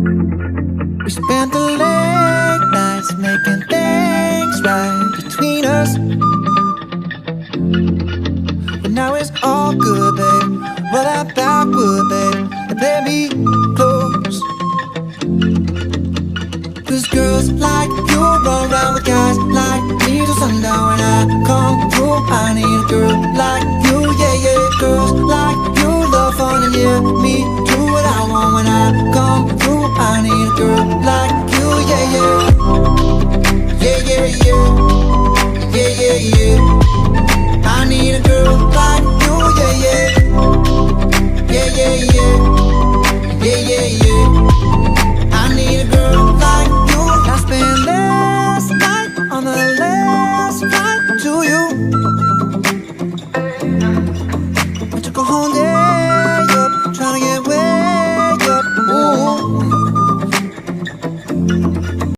We spent the late nights making things right between us. But now it's all good, babe. Roll that backward, babe, and play me close. Cause girls like you run around with guys like me till sundown. When I come through, I need a girl like you.